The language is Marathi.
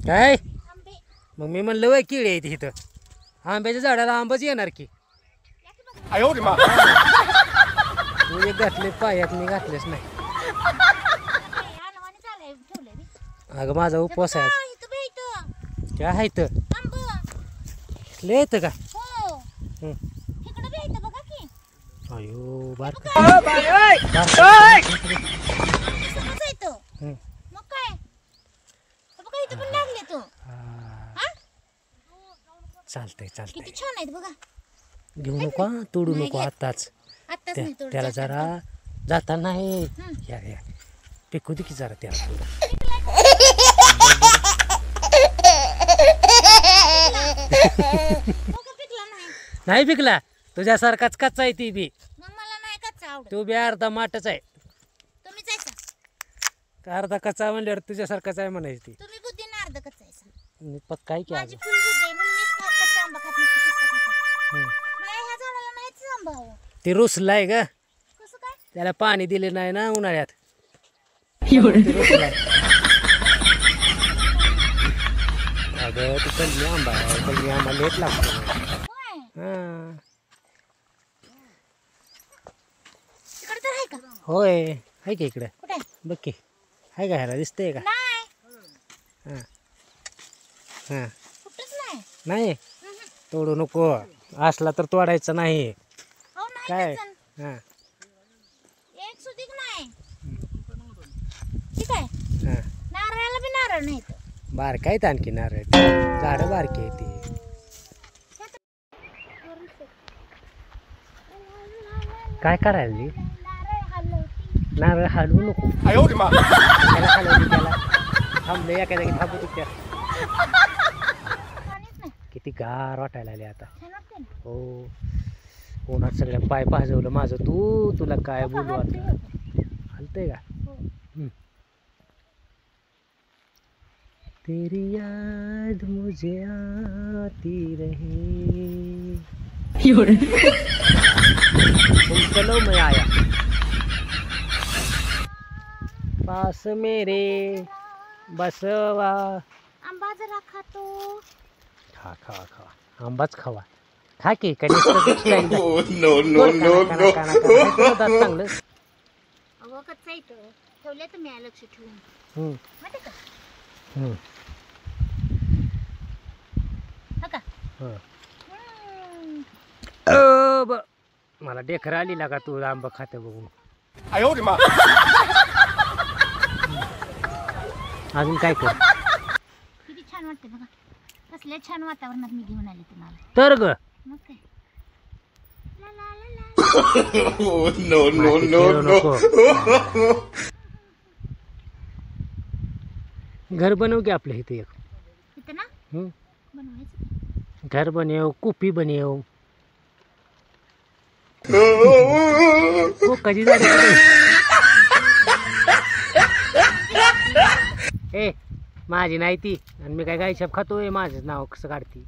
काय मग मी म्हणलं वय किडे आहे इथं आंब्याच्या झाडाला आंबाच येणार की तू एक घातले पायात मी घातलेच नाही अगं माझा उपवास आहे काय आहे तर लय येतं का अयो बार चालतंय चालतंय किती छान आहेत बघा घेऊ नको तोडू नको आताच त्याला जरा जाताना हे या या पिकू दे की जरा त्याला नाही पिकला तुझ्यासारखाच कच्चा आहे ती बी तू बी अर्धा माटच आहे अर्धा कच्चा म्हणल्यावर तुझ्यासारखाच आहे म्हणायची ती मी पक्का आहे की आज ती रुसलाय ग त्याला पाणी दिले नाही ना उन्हाळ्यात अगं तू कल्ली आंबा लेट लागतो होय आहे का इकडे बघ की आहे का ह्याला दिसतंय का हां हां नाही तोडू नको असला तर तोडायचं नाही काय हां नारळाला बी नारळ नाही बारकाय आहेत आणखी नारळ झाडं बारकी आहे ती काय करायला नारळ हलवू नको त्याला हलवली त्याला थांबले एका जागी थांबू त्या किती गार वाटायला आले आता हो उन्हात सगळ्या पाय पाजवलं माझं तुला काय बोलू आता हलतंय का तेरी याद मुझे आती रहे चलो मैं आया पास मेरे बसवा आंबा जरा खातो खा खा खा आंबाच खावा खा की चांगलं अहो कच्चा इथं ठेवले तर मी लक्ष ठेवून माहिती का मला डेखर आली लागा तू आंबा खाते बघून अजून काय कर किती छान वाटते बघा कसल्या छान वातावरणात मी घेऊन आले तुम्हाला तर ग मग काय घर बनव की आपल्या इथे एक इथं ना बनवायचं घर बनेव कुपी बनेव कधी झाली ए माझी नाही ती आणि मी काय गायछाप खातोय माझं नाव कसं काढती